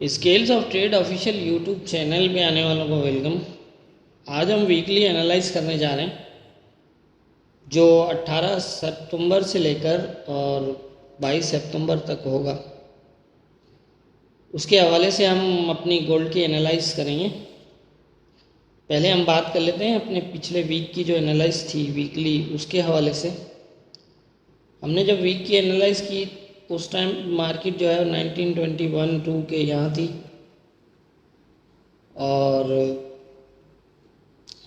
Scales of trade official YouTube channel पे आने वालों को वेलकम। आज हम वीकली एनालाइज करने जा रहे हैं जो 18 सितंबर से लेकर और 22 सितंबर तक होगा। उसके हवाले से हम अपनी गोल्ड की एनालाइज करेंगे। पहले हम बात कर लेते हैं अपने पिछले वीक की जो एनालाइज थी वीकली, उसके हवाले से। हमने जब वीक की एनालाइज की उस टाइम मार्केट जो है 1921-2 के यहाँ थी और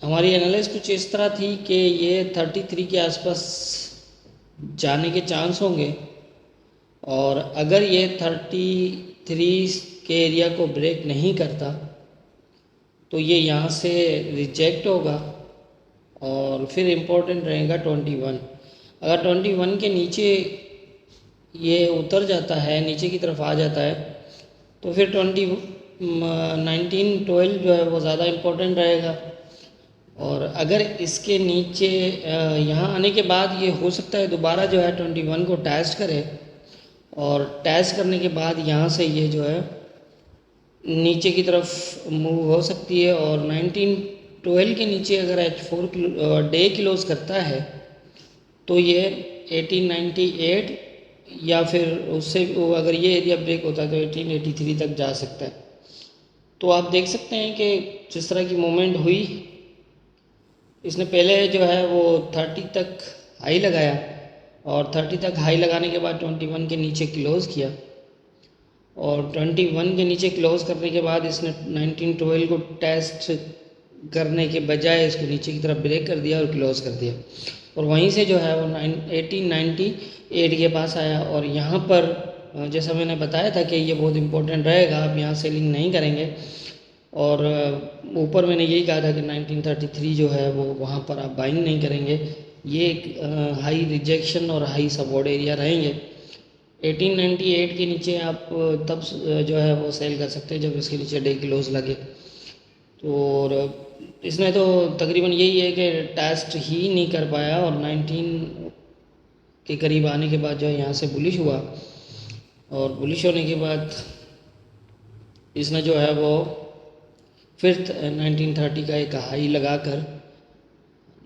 हमारी एनालिस कुछ इस तरह थी कि ये 33 के आसपास जाने के चांस होंगे और अगर ये 33 के एरिया को ब्रेक नहीं करता तो ये यहाँ से रिजेक्ट होगा और फिर इम्पोर्टेंट रहेगा 21। अगर 21 के नीचे ये उतर जाता है, नीचे की तरफ आ जाता है, तो फिर 1912 जो है वो ज़्यादा इम्पोर्टेंट रहेगा। और अगर इसके नीचे यहाँ आने के बाद ये हो सकता है दोबारा जो है 21 को टेस्ट करे और टेस्ट करने के बाद यहाँ से ये जो है नीचे की तरफ मूव हो सकती है और 1912 के नीचे अगर H4 डे क्लोज करता है तो ये 1898 या फिर उससे अगर ये एरिया ब्रेक होता है तो 1883 तक जा सकता है। तो आप देख सकते हैं कि जिस तरह की मूवमेंट हुई, इसने पहले जो है वो 30 तक हाई लगाया और 30 तक हाई लगाने के बाद 21 के नीचे क्लोज़ किया और 21 के नीचे क्लोज़ करने के बाद इसने 1912 को टेस्ट करने के बजाय इसको नीचे की तरफ ब्रेक कर दिया और क्लोज़ कर दिया और वहीं से जो है वो 1898 के पास आया। और यहाँ पर जैसा मैंने बताया था कि ये बहुत इम्पोर्टेंट रहेगा, आप यहाँ सेलिंग नहीं करेंगे और ऊपर मैंने यही कहा था कि 1933 जो है वो वहाँ पर आप बाइंग नहीं करेंगे, ये एक हाई रिजेक्शन और हाई सपोर्ट एरिया रहेंगे। 1898 के नीचे आप तब जो है वो सेल कर सकते हैं जब इसके नीचे डे क्लोज लगे। तो और इसने तो तकरीबन यही है कि टेस्ट ही नहीं कर पाया और 19 के करीब आने के बाद जो है यहाँ से बुलिश हुआ और बुलिश होने के बाद इसने जो है वो फिर 1930 का एक हाई लगाकर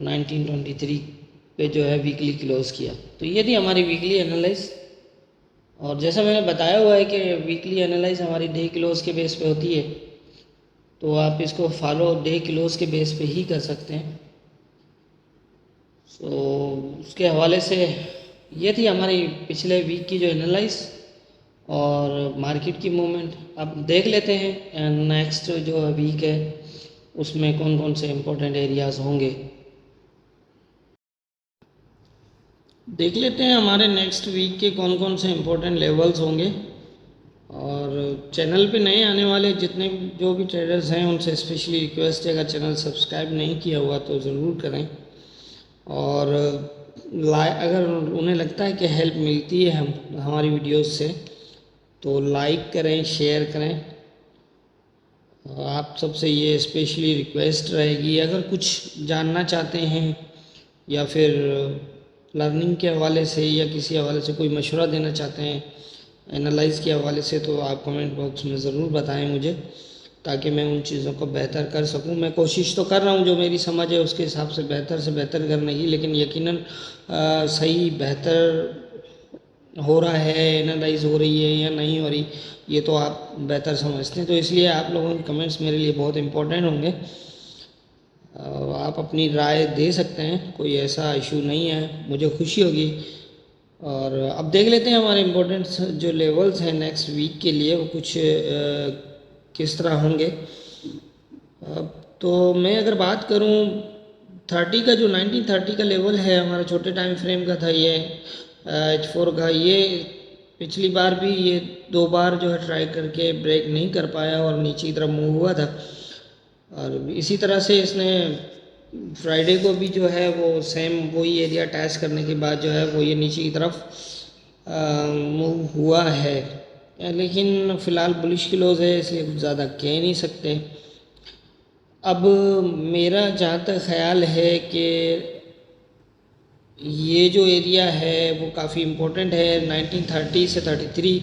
1923 पे जो है वीकली क्लोज किया। तो ये थी हमारी वीकली एनालाइज और जैसा मैंने बताया हुआ है कि वीकली एनालाइज हमारी डे क्लोज के बेस पे होती है, तो आप इसको फॉलो डे क्लोज के बेस पे ही कर सकते हैं। सो उसके हवाले से ये थी हमारी पिछले वीक की जो एनालाइज और मार्केट की मूवमेंट। अब देख लेते हैं नेक्स्ट जो वीक है उसमें कौन कौन से इम्पोर्टेंट एरियाज़ होंगे। देख लेते हैं हमारे नेक्स्ट वीक के कौन कौन से इम्पोर्टेंट लेवल्स होंगे। और चैनल पे नए आने वाले जितने जो भी ट्रेडर्स हैं उनसे स्पेशली रिक्वेस्ट है, अगर चैनल सब्सक्राइब नहीं किया हुआ तो ज़रूर करें और अगर उन्हें लगता है कि हेल्प मिलती है हमारी वीडियोस से तो लाइक करें, शेयर करें। आप सबसे ये स्पेशली रिक्वेस्ट रहेगी, अगर कुछ जानना चाहते हैं या फिर लर्निंग के हवाले से या किसी हवाले से कोई मशवरा देना चाहते हैं एनालाइज के हवाले से, तो आप कमेंट बॉक्स में ज़रूर बताएं मुझे, ताकि मैं उन चीज़ों को बेहतर कर सकूं। मैं कोशिश तो कर रहा हूं जो मेरी समझ है उसके हिसाब से बेहतर करने की, लेकिन यकीनन सही बेहतर हो रहा है, एनालाइज हो रही है या नहीं हो रही, ये तो आप बेहतर समझते हैं। तो इसलिए आप लोगों के कमेंट्स मेरे लिए बहुत इम्पोर्टेंट होंगे। आप अपनी राय दे सकते हैं, कोई ऐसा इशू नहीं है, मुझे खुशी होगी। और अब देख लेते हैं हमारे इम्पोर्टेंट जो लेवल्स हैं नेक्स्ट वीक के लिए वो कुछ किस तरह होंगे। तो मैं अगर बात करूं 30 का, जो 1930 का लेवल है हमारा छोटे टाइम फ्रेम का था, ये H4 का, ये पिछली बार भी ये 2 बार जो है ट्राई करके ब्रेक नहीं कर पाया और नीचे की तरफ मूव हुआ था। और इसी तरह से इसने फ्राइडे को भी जो है वो सेम वही एरिया टेस्ट करने के बाद जो है वो ये नीचे की तरफ मूव हुआ है, लेकिन फ़िलहाल बुलिश क्लोज है इसलिए कुछ ज़्यादा कह नहीं सकते। अब मेरा जहाँ तक ख्याल है कि ये जो एरिया है वो काफ़ी इम्पोर्टेंट है 1930 से 33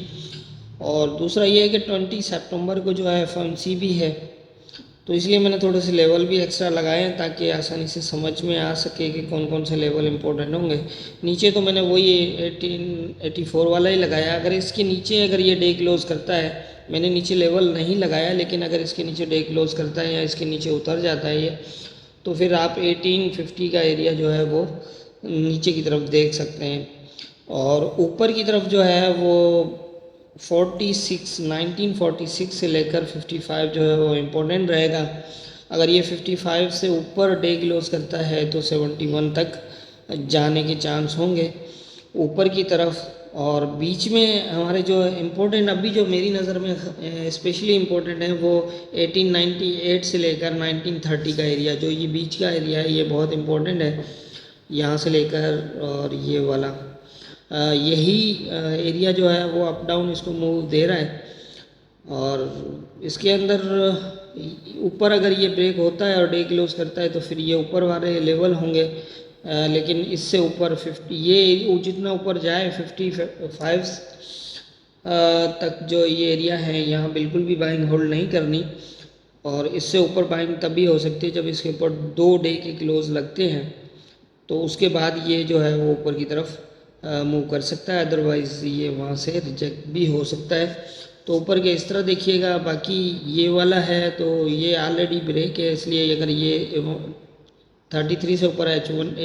और दूसरा ये है कि 20 सितंबर को जो है एफओएमसी भी है, तो इसलिए मैंने थोड़े से लेवल भी एक्स्ट्रा लगाए हैं ताकि आसानी से समझ में आ सके कि कौन कौन से लेवल इंपॉर्टेंट होंगे। नीचे तो मैंने वही 1884 वाला ही लगाया। अगर इसके नीचे अगर ये डे क्लोज करता है, मैंने नीचे लेवल नहीं लगाया, लेकिन अगर इसके नीचे डे क्लोज करता है या इसके नीचे उतर जाता है ये, तो फिर आप 1850 का एरिया जो है वो नीचे की तरफ देख सकते हैं। और ऊपर की तरफ जो है वो 1946 से लेकर 55 जो है वो इम्पोर्टेंट रहेगा। अगर ये 55 से ऊपर डे क्लोज करता है तो 71 तक जाने के चांस होंगे ऊपर की तरफ। और बीच में हमारे जो इम्पोर्टेंट अभी जो मेरी नज़र में स्पेशली इम्पोर्टेंट है वो 1898 से लेकर 1930 का एरिया, जो ये बीच का एरिया है ये बहुत इम्पोर्टेंट है। यहाँ से लेकर और ये वाला यही एरिया जो है वो अप डाउन इसको मूव दे रहा है। और इसके अंदर ऊपर अगर ये ब्रेक होता है और डे क्लोज करता है तो फिर ये ऊपर वाले लेवल होंगे, लेकिन इससे ऊपर 50 ये जितना ऊपर जाए 55 तक जो ये एरिया है यहाँ बिल्कुल भी बाइंग होल्ड नहीं करनी। और इससे ऊपर बाइंग तभी हो सकती है जब इसके ऊपर 2 डे के क्लोज लगते हैं, तो उसके बाद ये जो है वो ऊपर की तरफ मूव कर सकता है, अदरवाइज़ ये वहाँ से रिजेक्ट भी हो सकता है। तो ऊपर के इस तरह देखिएगा। बाकी ये वाला है तो ये ऑलरेडी ब्रेक है, इसलिए अगर ये 33 से ऊपर H1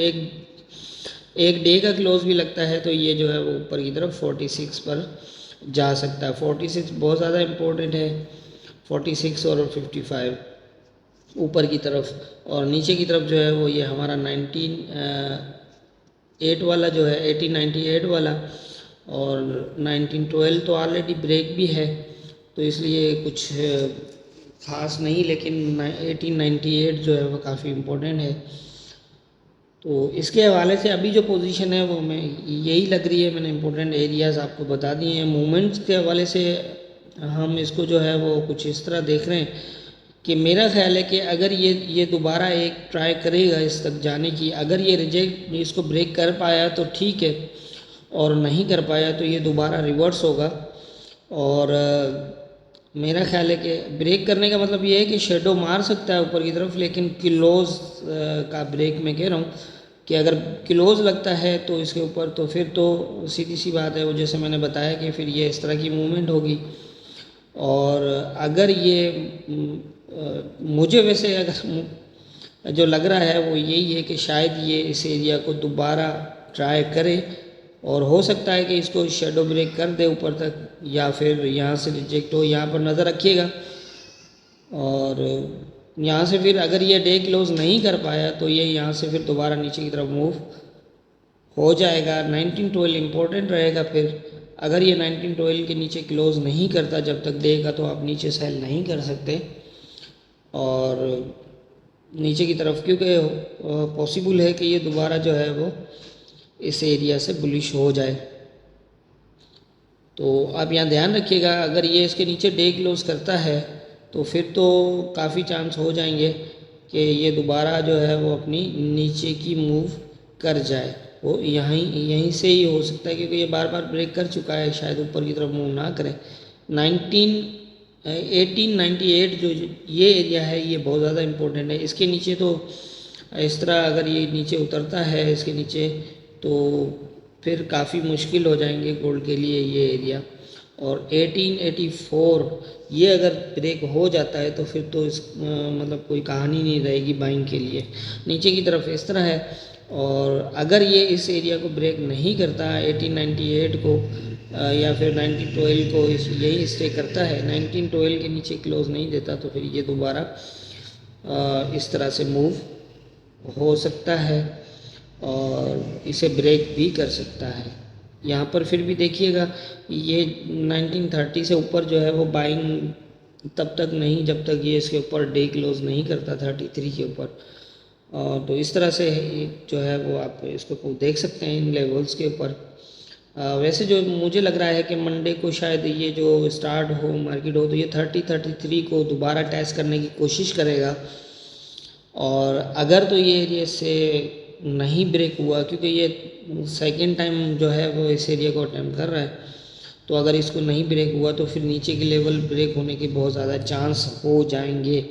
एक डे का क्लोज भी लगता है तो ये जो है वो ऊपर की तरफ 46 पर जा सकता है। 46 बहुत ज़्यादा इम्पोर्टेंट है, 46 और 55 ऊपर की तरफ। और नीचे की तरफ जो है वो ये हमारा 1908 वाला जो है 1898 वाला, और 1912 तो ऑलरेडी ब्रेक भी है तो इसलिए कुछ ख़ास नहीं, लेकिन 1898 जो है वो काफ़ी इम्पोर्टेंट है। तो इसके हवाले से अभी जो पोजीशन है वो मैं यही लग रही है, मैंने इम्पोर्टेंट एरियाज़ आपको बता दिए हैं। मूवमेंट्स के हवाले से हम इसको जो है वो कुछ इस तरह देख रहे हैं कि मेरा ख्याल है कि अगर ये दोबारा एक ट्राई करेगा इस तक जाने की, अगर ये रिजेक्ट इसको ब्रेक कर पाया तो ठीक है, और नहीं कर पाया तो ये दोबारा रिवर्स होगा। और मेरा ख्याल है कि ब्रेक करने का मतलब ये है कि शेडो मार सकता है ऊपर की तरफ, लेकिन क्लोज का ब्रेक मैं कह रहा हूँ कि अगर क्लोज लगता है तो इसके ऊपर, तो फिर तो सीधी सी बात है वो जैसे मैंने बताया कि फिर ये इस तरह की मूवमेंट होगी। और अगर ये मुझे वैसे अगर जो लग रहा है वो यही है कि शायद ये इस एरिया को दोबारा ट्राई करे, और हो सकता है कि इसको शेडो ब्रेक कर दे ऊपर तक, या फिर यहाँ से रिजेक्ट हो। यहाँ पर नज़र रखिएगा। और यहाँ से फिर अगर ये डे क्लोज नहीं कर पाया तो ये यहाँ से फिर दोबारा नीचे की तरफ मूव हो जाएगा। 1912 इम्पोर्टेंट रहेगा। फिर अगर ये 1912 के नीचे क्लोज नहीं करता जब तक डे का, तो आप नीचे सेल नहीं कर सकते। और नीचे की तरफ क्योंकि पॉसिबल है कि ये दोबारा जो है वो इस एरिया से बुलिश हो जाए। तो आप यहाँ ध्यान रखिएगा, अगर ये इसके नीचे डे क्लोज करता है तो फिर तो काफ़ी चांस हो जाएंगे कि ये दोबारा जो है वो अपनी नीचे की मूव कर जाए। वो यहीं से ही हो सकता है, क्योंकि ये बार बार ब्रेक कर चुका है, शायद ऊपर की तरफ मूव ना करे। 1898 जो ये एरिया है ये बहुत ज़्यादा इम्पोर्टेंट है। इसके नीचे तो इस तरह अगर ये नीचे उतरता है इसके नीचे, तो फिर काफ़ी मुश्किल हो जाएंगे गोल्ड के लिए ये एरिया। और 1884 ये अगर ब्रेक हो जाता है तो फिर तो इस मतलब कोई कहानी नहीं रहेगी बाइंग के लिए। नीचे की तरफ इस तरह है। और अगर ये इस एरिया को ब्रेक नहीं करता 1898 को या फिर 1912 को यही स्टे करता है, 1912 के नीचे क्लोज नहीं देता, तो फिर ये दोबारा इस तरह से मूव हो सकता है और इसे ब्रेक भी कर सकता है। यहाँ पर फिर भी देखिएगा ये 1930 से ऊपर जो है वो बाइंग तब तक नहीं जब तक ये इसके ऊपर डे क्लोज नहीं करता 33 के ऊपर। तो इस तरह से जो है वो आप इसको देख सकते हैं इन लेवल्स के ऊपर। वैसे जो मुझे लग रहा है कि मंडे को शायद ये जो स्टार्ट हो मार्केट हो तो ये 33 को दोबारा टेस्ट करने की कोशिश करेगा। और अगर तो ये एरिया से नहीं ब्रेक हुआ, क्योंकि ये सेकेंड टाइम जो है वो इस एरिया को अटैम्प्ट कर रहा है, तो अगर इसको नहीं ब्रेक हुआ तो फिर नीचे के लेवल ब्रेक होने के बहुत ज़्यादा चांस हो जाएंगे।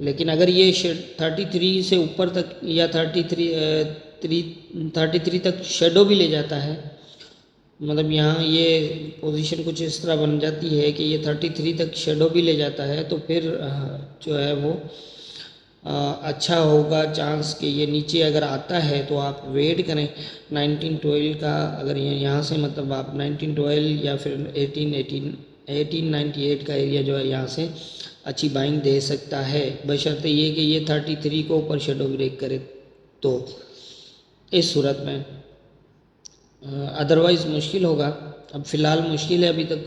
लेकिन अगर ये 33 से ऊपर तक या 33 तक शेडो भी ले जाता है, मतलब यहाँ ये पोजीशन कुछ इस तरह बन जाती है कि ये 33 तक शेडो भी ले जाता है, तो फिर जो है वो अच्छा होगा चांस कि ये नीचे अगर आता है तो आप वेट करें 1912 का। अगर ये यहाँ से मतलब आप 1912 या फिर 1898 का एरिया जो है यहाँ से अच्छी बाइंग दे सकता है, बशर्ते ये कि ये 33 को ऊपर शेडो ब्रेक करे तो इस सूरत में, अदरवाइज़ मुश्किल होगा। अब फ़िलहाल मुश्किल है अभी तक।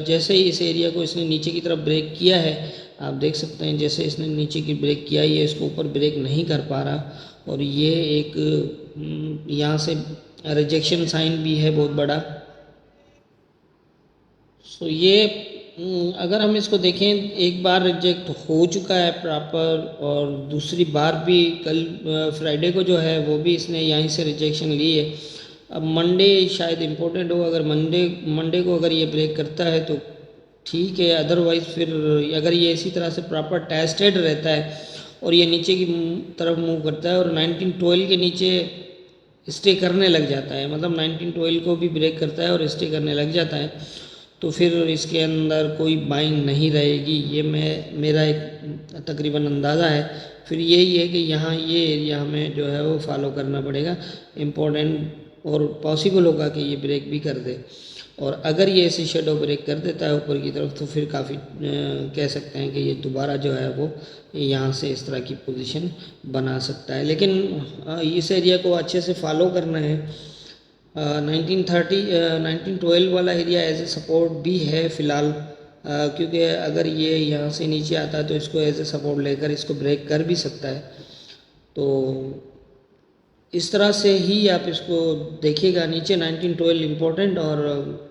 जैसे ही इस एरिया को इसने नीचे की तरफ ब्रेक किया है, आप देख सकते हैं जैसे इसने नीचे की ब्रेक किया, ये इसको ऊपर ब्रेक नहीं कर पा रहा, और ये एक यहाँ से रिजेक्शन साइन भी है बहुत बड़ा। सो ये अगर हम इसको देखें, एक बार रिजेक्ट हो चुका है प्रॉपर, और दूसरी बार भी कल फ्राइडे को जो है वो भी इसने यहीं से रिजेक्शन ली है। अब मंडे शायद इम्पोर्टेंट हो, अगर मंडे को अगर ये ब्रेक करता है तो ठीक है, अदरवाइज़ फिर अगर ये इसी तरह से प्रॉपर टेस्टेड रहता है और ये नीचे की तरफ मूव करता है और 1912 के नीचे स्टे करने लग जाता है, मतलब 1912 को भी ब्रेक करता है और स्टे करने लग जाता है, तो फिर इसके अंदर कोई बाइंग नहीं रहेगी। ये मेरा एक तकरीबन अंदाज़ा है। फिर यही है कि यहाँ ये एरिया हमें जो है वो फॉलो करना पड़ेगा, इम्पोर्टेंट और पॉसिबल होगा कि ये ब्रेक भी कर दे। और अगर ये ऐसी शेडो ब्रेक कर देता है ऊपर की तरफ, तो फिर काफ़ी कह सकते हैं कि ये दोबारा जो है वो यहाँ से इस तरह की पोजीशन बना सकता है। लेकिन इस एरिया को अच्छे से फॉलो करना है। 1912 वाला एरिया एज ए सपोर्ट भी है फ़िलहाल, क्योंकि अगर ये यहाँ से नीचे आता है तो इसको एज ए सपोर्ट लेकर इसको ब्रेक कर भी सकता है। तो इस तरह से ही आप इसको देखिएगा, नीचे 1912 इम्पोर्टेंट और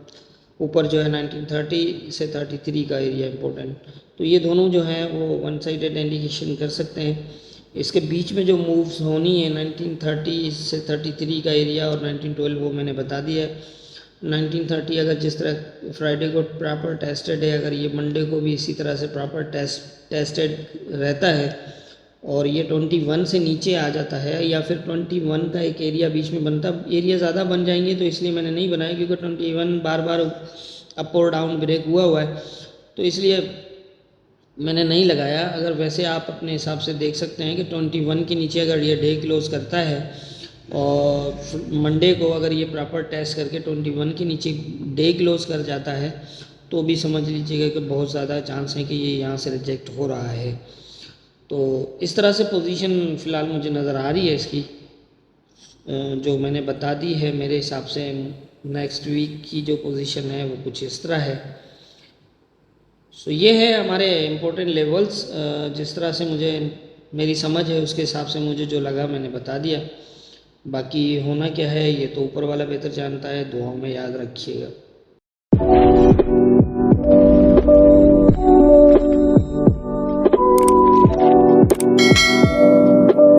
ऊपर जो है 1930 से 33 का एरिया इम्पोर्टेंट। तो ये दोनों जो है वो वन साइडेड इंडिकेशन कर सकते हैं। इसके बीच में जो मूव्स होनी है 1930 से 33 का एरिया और 1912 वो मैंने बता दिया है। 1930 अगर जिस तरह फ्राइडे को प्रॉपर टेस्टेड है, अगर ये मंडे को भी इसी तरह से प्रॉपर टेस्टेड रहता है और ये 21 से नीचे आ जाता है, या फिर 21 का एक एरिया बीच में बनता, एरिया ज़्यादा बन जाएंगे तो इसलिए मैंने नहीं बनाया, क्योंकि 21 बार बार अप और डाउन ब्रेक हुआ है, तो इसलिए मैंने नहीं लगाया। अगर वैसे आप अपने हिसाब से देख सकते हैं कि 21 के नीचे अगर ये डे क्लोज करता है और मंडे को अगर ये प्रॉपर टेस्ट करके 21 के नीचे डे क्लोज कर जाता है, तो भी समझ लीजिएगा कि बहुत ज़्यादा चांस है कि ये यहाँ से रिजेक्ट हो रहा है। तो इस तरह से पोजीशन फ़िलहाल मुझे नज़र आ रही है इसकी, जो मैंने बता दी है। मेरे हिसाब से नेक्स्ट वीक की जो पोजीशन है वो कुछ इस तरह है। सो ये है हमारे इम्पोर्टेंट लेवल्स। जिस तरह से मुझे मेरी समझ है उसके हिसाब से मुझे जो लगा मैंने बता दिया। बाकी होना क्या है ये तो ऊपर वाला बेहतर जानता है, दुआओं में याद रखिएगा।